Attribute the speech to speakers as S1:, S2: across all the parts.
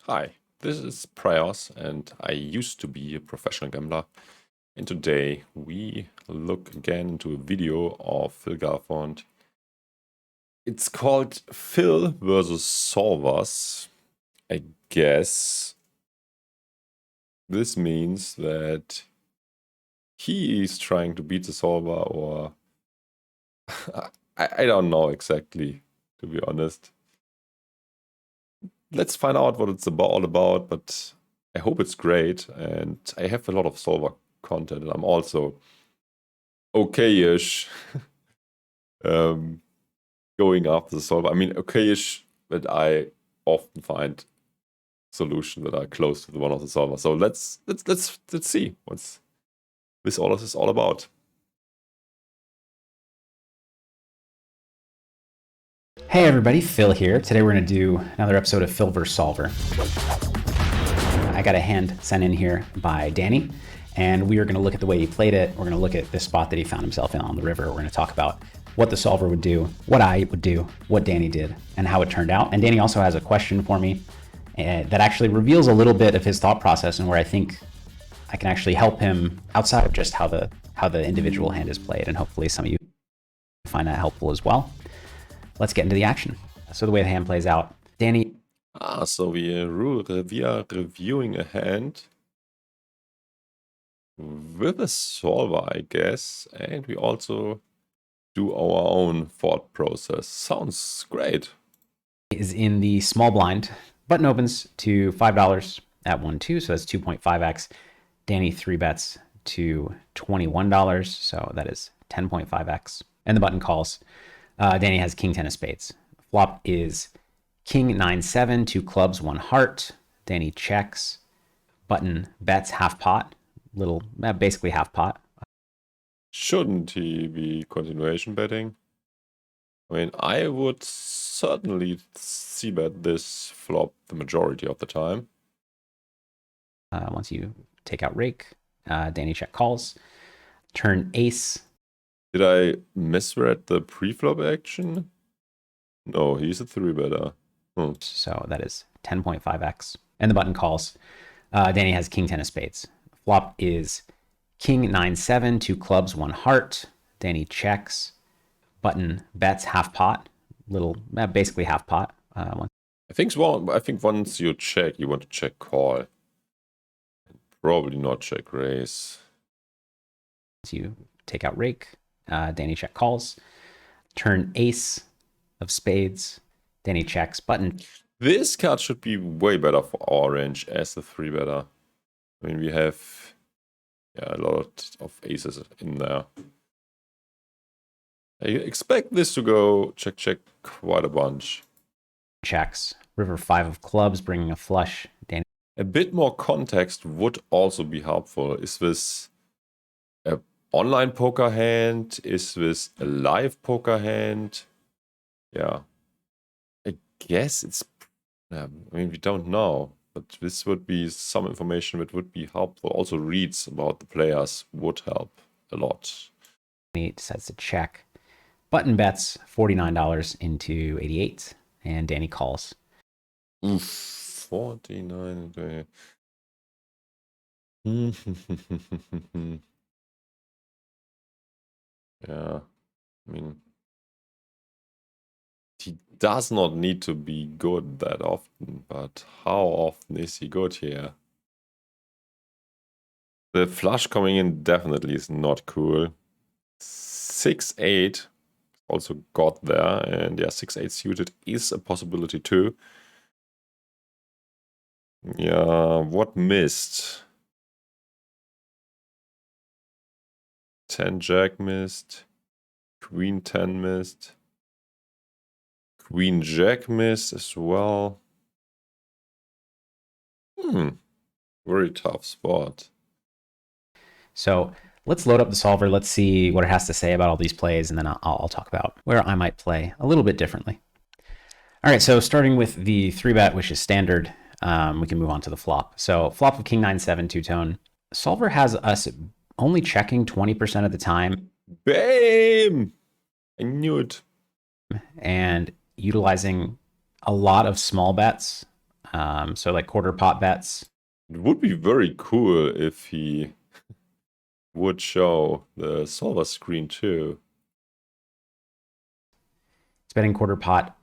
S1: Hi, this is Praios, and I used to be a professional gambler. And today we look again into a video of Phil Galfond. It's called Phil versus Solvers. I guess this means that he is trying to beat the solver, or I don't know exactly, to be honest. Let's find out what it's all about, but I hope it's great. And I have a lot of solver content, and I'm also okay-ish going after the solver. I mean, okay-ish, but I often find solutions that are close to the one of the solver. So let's see what's this all is all about.
S2: Hey everybody, Phil here. Today we're going to do another episode of Phil vs. Solver. I got a hand sent in here by Danny, and we are going to look at the way he played it. We're going to look at the spot that he found himself in on the river. We're going to talk about what the solver would do, what I would do, what Danny did, and how it turned out. And Danny also has a question for me that actually reveals a little bit of his thought process and where I think I can actually help him outside of just how the individual hand is played. And hopefully some of you find that helpful as well. Let's get into the action. So the way the hand plays out, Danny.
S1: So we are reviewing a hand with a solver, I guess, and we also do our own thought process. Sounds great.
S2: Is in the small blind. Button opens to $5 at 1-2, so that's 2.5x. Danny 3-bets to $21, so that is 10.5x. And the button calls. Danny has king 10 of spades. Flop is king 9-7, 2 clubs, 1 heart. Danny checks. Button bets half pot, basically half pot.
S1: Shouldn't he be continuation betting? I mean, I would certainly c-bet this flop the majority of the time.
S2: Once you take out rake, Danny check calls. Turn ace.
S1: Did I misread the pre-flop action? No, he's a 3-better.
S2: So that is 10.5x. And the button calls. Danny has king 10 of spades. Flop is king 9-7, 2 clubs, 1 heart. Danny checks. Button bets half pot, basically half pot.
S1: I think once you check, you want to check call. Probably not check raise.
S2: So you take out rake. Danny check calls. Turn ace of spades. Danny checks. Button.
S1: This card should be way better for orange as a 3-better. I mean, we have a lot of aces in there. I expect this to go check quite a bunch.
S2: Checks. River 5 of clubs, bringing a flush. Danny.
S1: A bit more context would also be helpful. Is this a online poker hand? Is this a live poker hand? Yeah. I guess it's... I mean, we don't know. But this would be some information that would be helpful. Also reads about the players would help a lot.
S2: He decides to check. Button bets $49 into 88. And Danny calls.
S1: Oof, 49. Yeah, I mean, he does not need to be good that often, but how often is he good here? The flush coming in definitely is not cool. 6-8 also got there, and yeah, 6-8 suited is a possibility too. Yeah, what missed? 10 jack missed. Queen 10 missed. Queen jack missed as well. Very tough spot.
S2: So let's load up the solver. Let's see what it has to say about all these plays, and then I'll talk about where I might play a little bit differently. All right, so starting with the 3-bet, which is standard, we can move on to the flop. So flop of king 9-7, 2-tone. Solver has us only checking 20% of the time.
S1: Bam! I knew it.
S2: And utilizing a lot of small bets. So like quarter pot bets.
S1: It would be very cool if he would show the solver screen too.
S2: It's betting quarter pot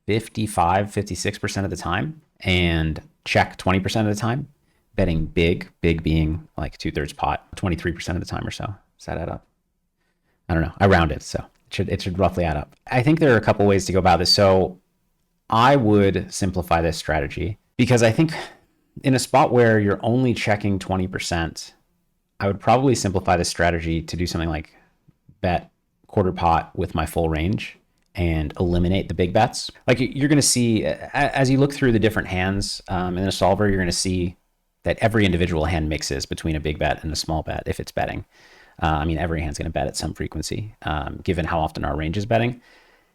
S2: 55, 56% of the time and check 20% of the time. Betting big being like 2/3 pot, 23% of the time or so. Does that add up? I don't know. I rounded, so it should roughly add up. I think there are a couple ways to go about this. So I would simplify this strategy because I think in a spot where you're only checking 20%, I would probably simplify this strategy to do something like bet quarter pot with my full range and eliminate the big bets. Like you're going to see, as you look through the different hands in a solver, you're going to see that every individual hand mixes between a big bet and a small bet if it's betting. I mean, every hand's going to bet at some frequency, given how often our range is betting.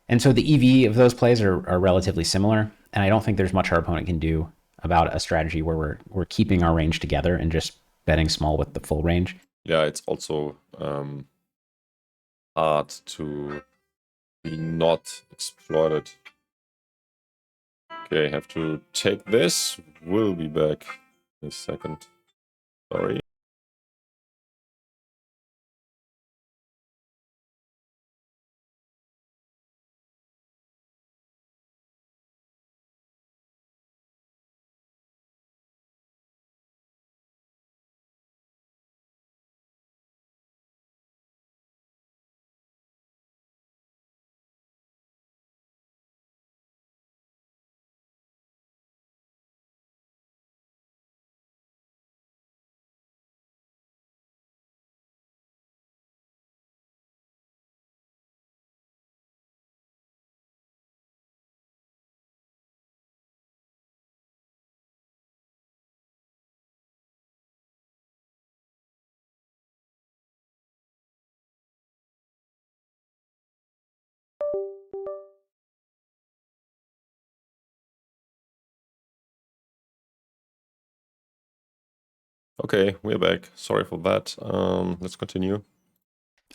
S2: And so the EV of those plays are relatively similar. And I don't think there's much our opponent can do about a strategy where we're keeping our range together and just betting small with the full range.
S1: Yeah, it's also hard to be not exploited. Okay, have to take this. We'll be back in a second. Sorry. Okay, we're back. Sorry for that. Let's continue.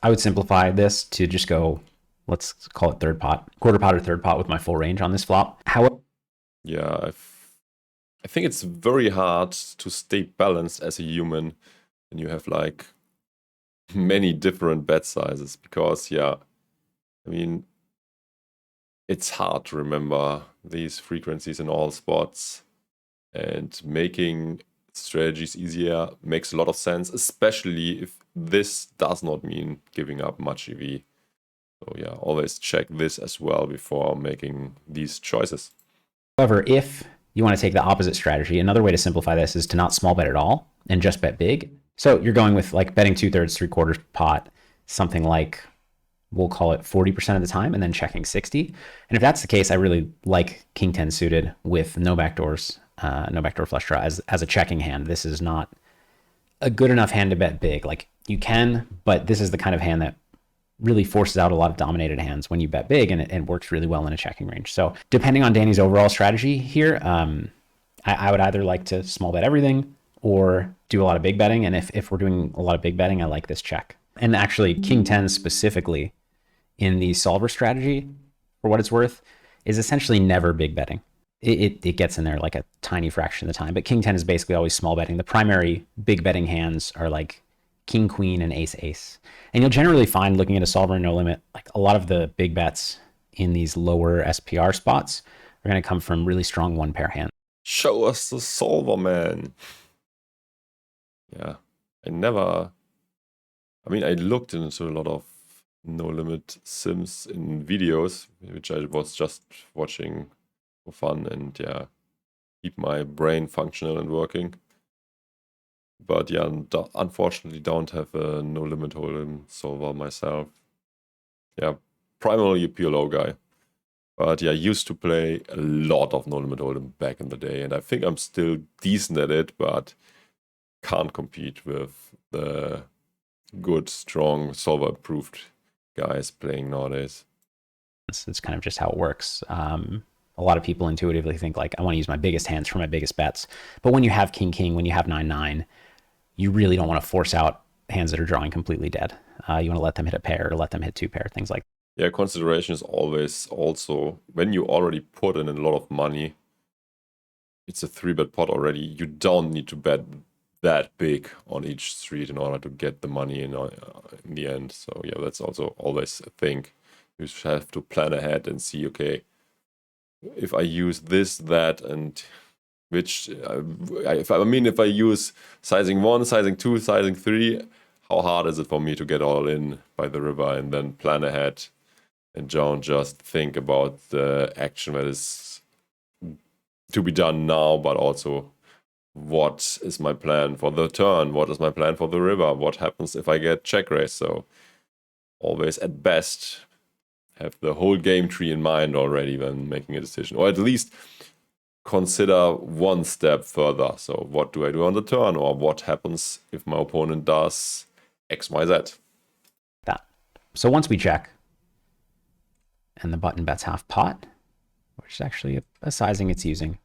S2: I would simplify this to just go, let's call it third pot, quarter pot or third pot with my full range on this flop. However,
S1: yeah, I think it's very hard to stay balanced as a human when you have like many different bet sizes because, yeah, I mean, it's hard to remember these frequencies in all spots, and making strategies easier makes a lot of sense, especially if this does not mean giving up much EV. So yeah, always check this as well before making these choices.
S2: However, if you want to take the opposite strategy, another way to simplify this is to not small bet at all and just bet big. So you're going with like betting 2/3, 3/4 pot, something like, we'll call it 40% of the time, and then checking 60. And if that's the case, I really like King 10 suited with no backdoors, no backdoor flush draw as a checking hand. This is not a good enough hand to bet big. Like you can, but this is the kind of hand that really forces out a lot of dominated hands when you bet big, and it works really well in a checking range. So depending on Danny's overall strategy here, I would either like to small bet everything or do a lot of big betting. And if we're doing a lot of big betting, I like this check. And actually King 10 specifically in the solver strategy, for what it's worth, is essentially never big betting. It gets in there like a tiny fraction of the time, but King 10 is basically always small betting. The primary big betting hands are like King, Queen, and Ace, Ace. And you'll generally find, looking at a solver and no limit, like a lot of the big bets in these lower SPR spots are going to come from really strong one pair hands.
S1: Show us the solver, man. Yeah, I mean, I looked into a lot of no limit sims in videos, which I was just watching for fun and yeah, keep my brain functional and working. But yeah, unfortunately don't have a no limit Holdem solver myself. Yeah, primarily a PLO guy. But yeah, I used to play a lot of no limit Holdem back in the day, and I think I'm still decent at it, but can't compete with the good, strong, solver approved guys playing nowadays.
S2: It's kind of just how it works. A lot of people intuitively think like, I want to use my biggest hands for my biggest bets. But when you have King, King, when you have 9-9, you really don't want to force out hands that are drawing completely dead. You want to let them hit a pair or let them hit two pair, things like that.
S1: Yeah, consideration is always also, when you already put in a lot of money, it's a 3-bet pot already. You don't need to bet that big on each street in order to get the money in the end. So yeah, that's also always a thing. You have to plan ahead and see, okay, if I use this, that, and which, if I use sizing 1, sizing 2, sizing 3, how hard is it for me to get all in by the river, and then plan ahead and don't just think about the action that is to be done now, but also what is my plan for the turn, what is my plan for the river, what happens if I get check raise. So always at best have the whole game tree in mind already when making a decision, or at least consider one step further. So what do I do on the turn, or what happens if my opponent does X, Y, Z?
S2: That. So once we check and the button bets half pot, which is actually a sizing it's using,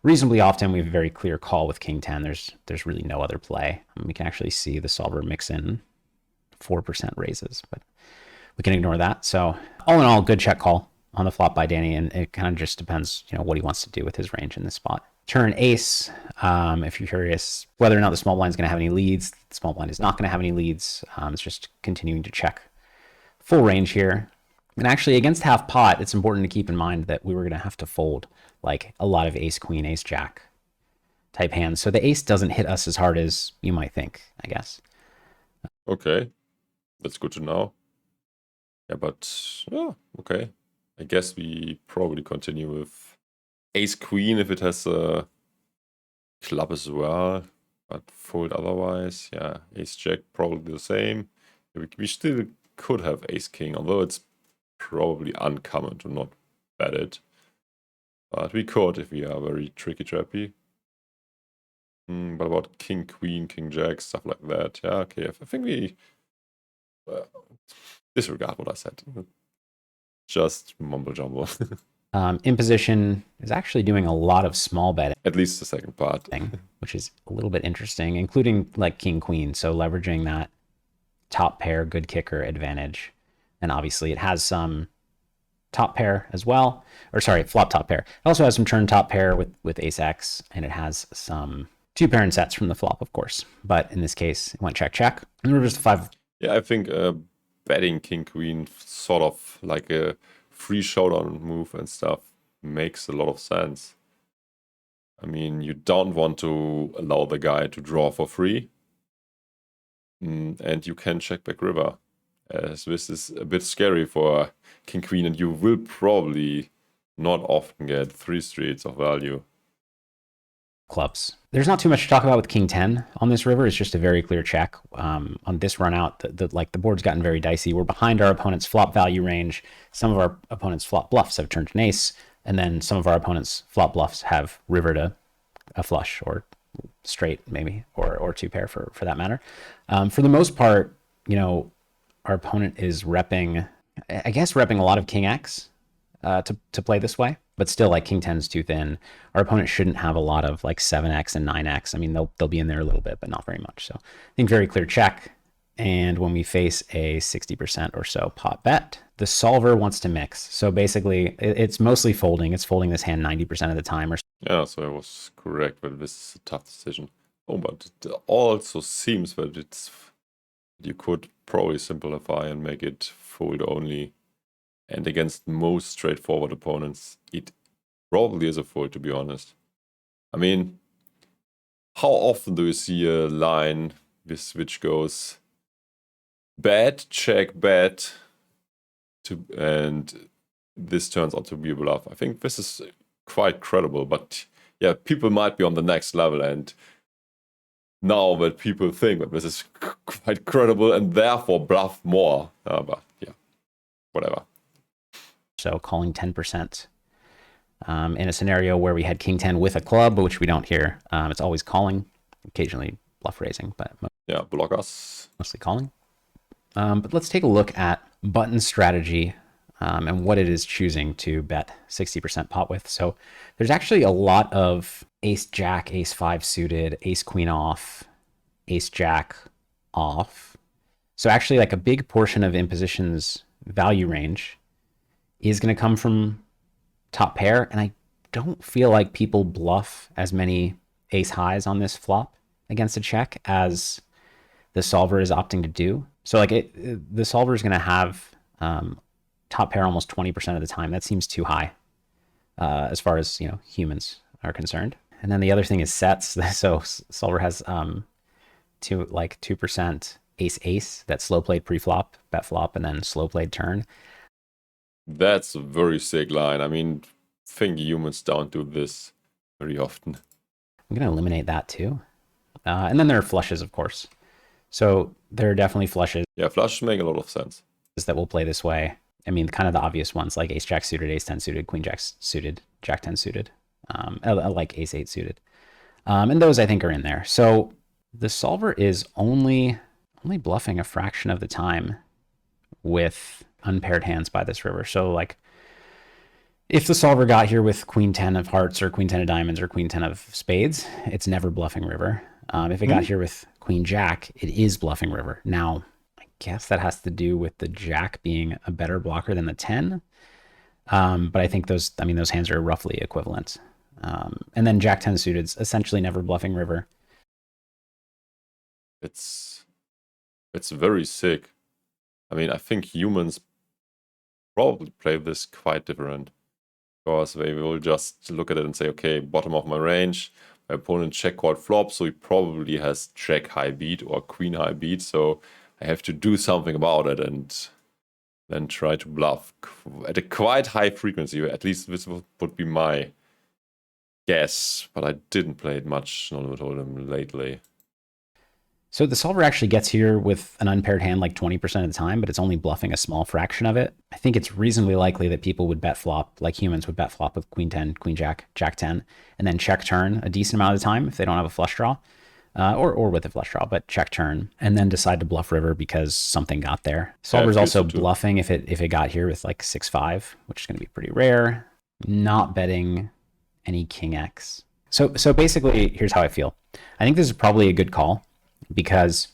S2: reasonably often we have a very clear call with king 10. There's really no other play. We can actually see the solver mix in 4% raises, but we can ignore that. So all in all, good check call on the flop by Danny, and it kind of just depends, what he wants to do with his range in this spot. Turn ace, if you're curious whether or not the small blind is going to have any leads, the small blind is not going to have any leads. It's just continuing to check full range here. And actually against half pot, it's important to keep in mind that we were going to have to fold like a lot of ace, queen, ace, jack type hands. So the ace doesn't hit us as hard as you might think, I guess.
S1: Okay, that's good to know. Yeah, but yeah, okay. I guess we probably continue with ace, queen if it has a club as well, but fold otherwise. Yeah, ace, jack probably the same. We still could have ace, king, although it's probably uncommon to not bet it. But we could if we are very tricky trappy. But about king, queen, king, jack, stuff like that. Yeah, okay. I think we disregard what I said. Just mumble jumble.
S2: In position is actually doing a lot of small betting.
S1: At least the second part.
S2: Which is a little bit interesting, including like king, queen. So leveraging that top pair, good kicker advantage. And obviously it has some top pair as well, or sorry, flop top pair. It also has some turn top pair with ace X, and it has some two pair and sets from the flop, of course. But in this case, it went check, check. And there was just 5.
S1: Yeah, I think betting king, queen, sort of like a free showdown move and stuff, makes a lot of sense. I mean, you don't want to allow the guy to draw for free. And you can check back river, as this is a bit scary for king, queen, and you will probably not often get 3 streets of value.
S2: Clubs. There's not too much to talk about with king 10 on this river. It's just a very clear check. On this run out, the board's gotten very dicey. We're behind our opponent's flop value range. Some of our opponent's flop bluffs have turned an ace, and then some of our opponent's flop bluffs have rivered a flush or straight maybe, or two pair for that matter. For the most part, our opponent is repping a lot of king X to play this way, but still like king 10 is too thin. Our opponent shouldn't have a lot of like 7X and 9X. I mean, they'll be in there a little bit, but not very much. So I think very clear check. And when we face a 60% or so pot bet, the solver wants to mix. So basically it's mostly folding. It's folding this hand 90% of the time.
S1: Yeah, so I was correct, but this is a tough decision. Oh, but it also seems that you could probably simplify and make it fold only. And against most straightforward opponents, it probably is a fold, to be honest. I mean, how often do you see a line which goes bet, check, bet, and this turns out to be a bluff? I think this is quite credible, but yeah, people might be on the next level, and now that people think that this is quite credible and therefore bluff more. But yeah, whatever.
S2: So calling 10% in a scenario where we had king 10 with a club, which we don't here. It's always calling, occasionally bluff raising, but
S1: yeah, blockers.
S2: Mostly calling. But let's take a look at button strategy and what it is choosing to bet 60% pot with. So there's actually a lot of ace jack, ace 5 suited, ace queen off, ace jack off. So actually like a big portion of imposition's value range is going to come from top pair, and I don't feel like people bluff as many ace highs on this flop against a check as the solver is opting to do. So like the solver is going to have top pair almost 20% of the time. That seems too high as far as, you know, humans are concerned. And then the other thing is sets. So solver has 2% ace that slow played pre-flop, bet flop, and then slow played turn.
S1: That's a very sick line. I mean, I think humans don't do this very often.
S2: I'm going to eliminate that too. And then there are flushes, of course. So there are definitely flushes.
S1: Yeah, flushes make a lot of sense.
S2: That will play this way. I mean, kind of the obvious ones like ace jack suited, ace 10 suited, queen jack suited, jack 10 suited, like ace 8 suited. And those I think are in there. So the solver is only bluffing a fraction of the time with unpaired hands by this river. So like if the solver got here with queen 10 of hearts or queen 10 of diamonds or queen 10 of spades, it's never bluffing river. If it got here with queen jack, it is bluffing river. Now, I guess that has to do with the jack being a better blocker than the 10. But I think those hands are roughly equivalent. And then jack 10 suited is essentially never bluffing river.
S1: It's very sick. I mean, I think humans probably play this quite different, because they will just look at it and say, okay, bottom of my range, my opponent check called flop, so he probably has jack high beat or queen high beat, so I have to do something about it and then try to bluff at a quite high frequency. At least this would be my guess, but I didn't play it much with Holdem lately.
S2: So the solver actually gets here with an unpaired hand like 20% of the time, but it's only bluffing a small fraction of it. I think it's reasonably likely that people would bet flop, like humans would bet flop with queen 10, queen jack, jack 10, and then check turn a decent amount of the time if they don't have a flush draw, or with a flush draw, but check turn, and then decide to bluff river because something got there. Solver's also bluffing if it got here with like 6-5, which is going to be pretty rare. Not betting any king X. So basically, here's how I feel. I think this is probably a good call, because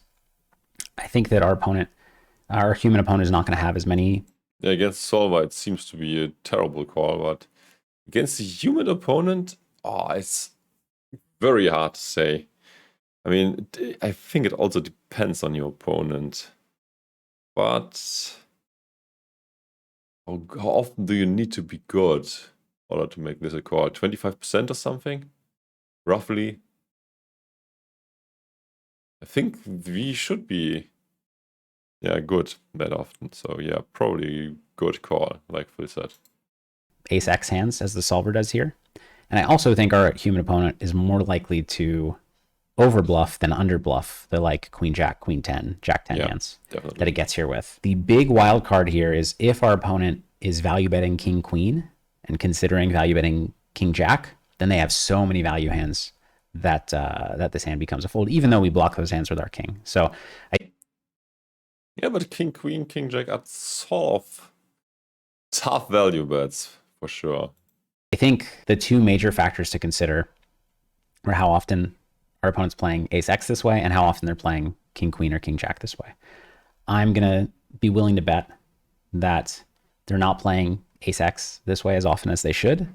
S2: I think that our human opponent is not going to have as many.
S1: Yeah, against solver, it seems to be a terrible call, but against the human opponent, it's very hard to say. I mean, I think it also depends on your opponent. But how often do you need to be good in order to make this a call? 25% or something? Roughly? I think we should be, good that often. So yeah, probably good call, like Phil said.
S2: Ace X hands, as the solver does here. And I also think our human opponent is more likely to overbluff than underbluff the like queen jack, queen 10, jack 10 hands definitely that it gets here with. The big wild card here is if our opponent is value betting king queen and considering value betting king jack, then they have so many value hands that this hand becomes a fold, even though we block those hands with our king. So
S1: yeah, but king queen, king jack are sort of tough value bets for sure.
S2: I think the two major factors to consider are how often our opponent's playing ace X this way and how often they're playing king queen or king jack this way. I'm gonna be willing to bet that they're not playing ace X this way as often as they should,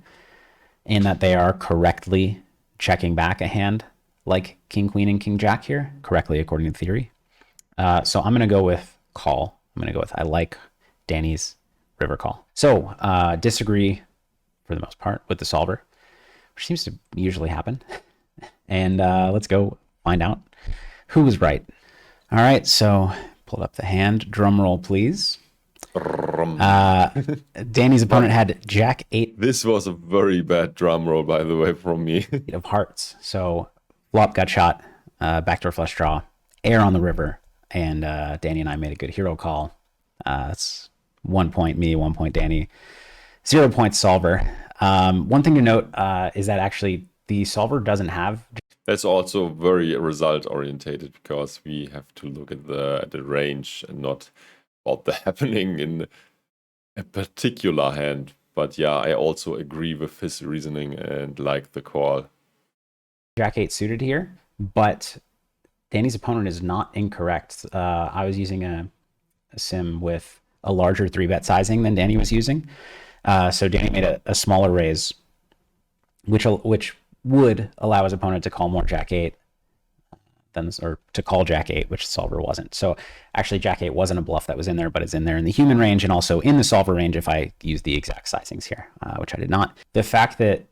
S2: and that they are correctly checking back a hand like king queen and king jack here, correctly according to theory. So I'm going to go with call. I'm going to go with I like Danny's river call. So disagree for the most part with the solver, which seems to usually happen. And let's go find out who was right. All right, so pulled up the hand. Drum roll, please. Danny's opponent had jack 8.
S1: This was a very bad drum roll, by the way, from me.
S2: Of hearts. So flop got shot, backdoor flush draw, air on the river, and Danny and I made a good hero call. That's 1 point me, 1 point Danny, 0 points solver. One thing to note is that actually the solver doesn't have.
S1: That's also very result orientated, because we have to look at the range and not about the happening in a particular hand. But yeah, I also agree with his reasoning and like the call.
S2: Jack 8 suited here, but Danny's opponent is not incorrect. I was using a sim with a larger 3-bet sizing than Danny was using. So Danny made a smaller raise which would allow his opponent to call more Jack 8 or to call Jack 8, which the solver wasn't. So actually Jack 8 wasn't a bluff that was in there, but it's in there in the human range and also in the solver range if I use the exact sizings here, which I did not. The fact that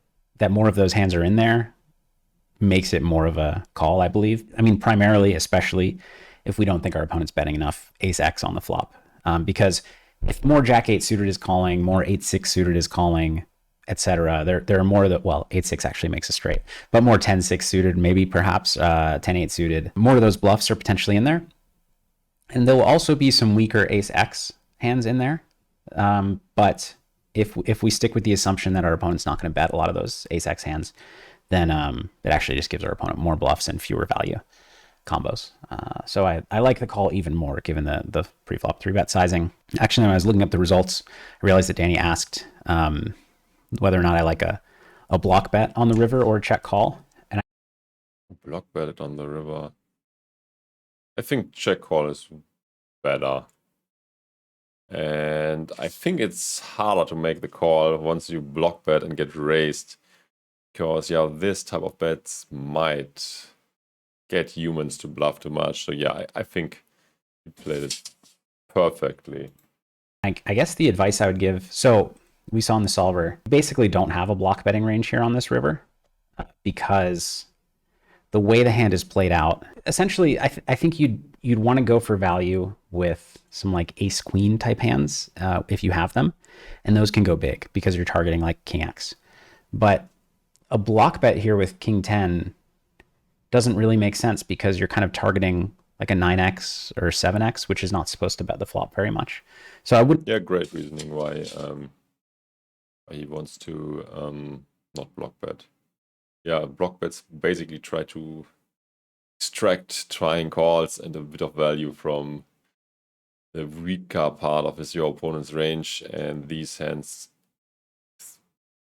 S2: more of those hands are in there makes it more of a call, I believe. I mean, primarily, especially if we don't think our opponent's betting enough ace X on the flop. Because if more Jack 8 suited is calling, more 8-6 suited is calling, etc. There are more that, well, 8-6 actually makes a straight, but more 10-6 suited, maybe perhaps 10-8 suited. More of those bluffs are potentially in there. And there will also be some weaker ace-X hands in there. But if we stick with the assumption that our opponent's not going to bet a lot of those ace-X hands, then it actually just gives our opponent more bluffs and fewer value combos. So I like the call even more given the pre-flop 3-bet sizing. Actually, when I was looking up the results, I realized that Danny asked whether or not I like a block bet on the river or a check call. And
S1: block bet it on the river. I think check call is better. And I think it's harder to make the call once you block bet and get raised. Because, yeah, this type of bets might get humans to bluff too much. So, yeah, I think you played it perfectly.
S2: I guess the advice I would give, so we saw in the solver, basically don't have a block betting range here on this river because the way the hand is played out, essentially, I think you'd want to go for value with some like ace queen type hands if you have them, and those can go big because you're targeting like king X. But a block bet here with king 10 doesn't really make sense because you're kind of targeting like a 9x or 7x, which is not supposed to bet the flop very much. So I would.
S1: Yeah, great reasoning why he wants to not block bet. Yeah, block bets basically try to extract trying calls and a bit of value from the weaker part of your opponent's range, and these hands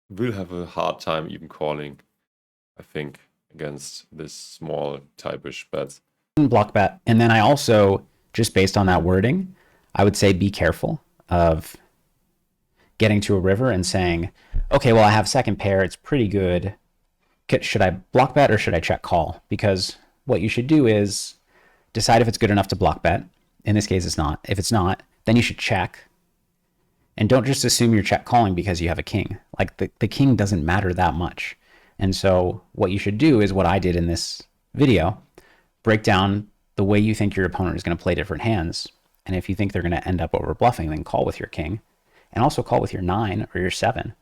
S1: will have a hard time even calling, I think, against this small type-ish bets.
S2: Block bet. And then I also, just based on that wording, I would say be careful of getting to a river and saying, okay, well, I have second pair, it's pretty good. Should I block bet or should I check call? Because what you should do is decide if it's good enough to block bet. In this case, it's not. If it's not, then you should check. And don't just assume you're check calling because you have a king. Like the king doesn't matter that much. And so what you should do is what I did in this video, break down the way you think your opponent is going to play different hands. And if you think they're going to end up over bluffing, then call with your king and also call with your 9 or your 7.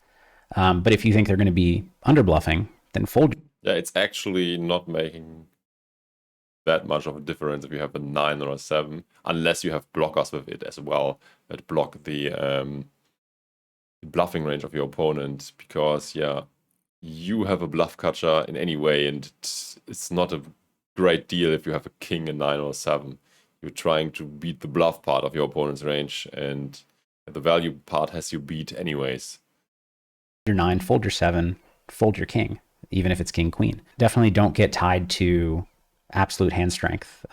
S2: But if you think they're going to be under bluffing, then fold.
S1: Yeah, it's actually not making that much of a difference if you have a 9 or a 7, unless you have blockers with it as well that block the bluffing range of your opponent, because, yeah, you have a bluff catcher in any way, and it's not a great deal if you have a king, a 9 or a 7. You're trying to beat the bluff part of your opponent's range, and the value part has you beat anyways.
S2: Your 9, fold your 7, fold your king, even if it's king queen. Definitely don't get tied to absolute hand strength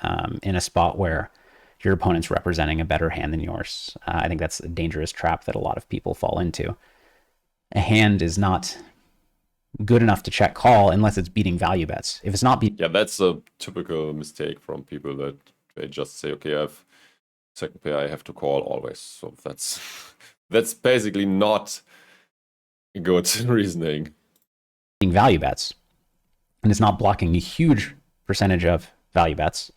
S2: in a spot where your opponent's representing a better hand than yours. I think that's a dangerous trap that a lot of people fall into. A hand is not good enough to check call unless it's beating value bets. If it's not beating...
S1: Yeah, that's a typical mistake from people, that they just say, okay, I have second pair, I have to call always. So that's basically not good reasoning.
S2: Value bets, and it's not blocking a huge percentage of value bets,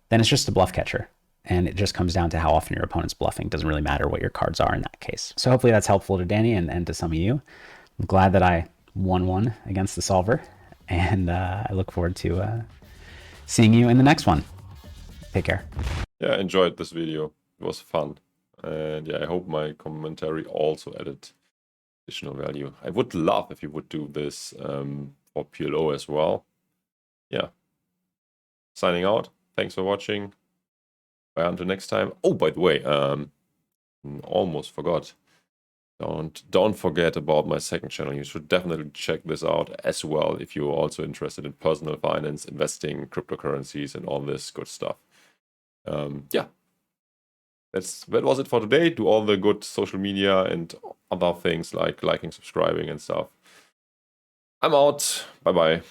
S2: then it's just a bluff catcher. And it just comes down to how often your opponent's bluffing. It doesn't really matter what your cards are in that case. So hopefully that's helpful to Danny and to some of you. I'm glad that I won one against the solver, and I look forward to seeing you in the next one. Take care.
S1: Yeah, I enjoyed this video. It was fun. And yeah, I hope my commentary also added additional value. I would love if you would do this for PLO as well. Yeah. Signing out. Thanks for watching. Bye until next time. Oh, by the way, almost forgot. Don't forget about my second channel. You should definitely check this out as well if you're also interested in personal finance, investing, cryptocurrencies, and all this good stuff. Yeah. That was it for today. Do all the good social media and other things like liking, subscribing, and stuff. I'm out. Bye bye.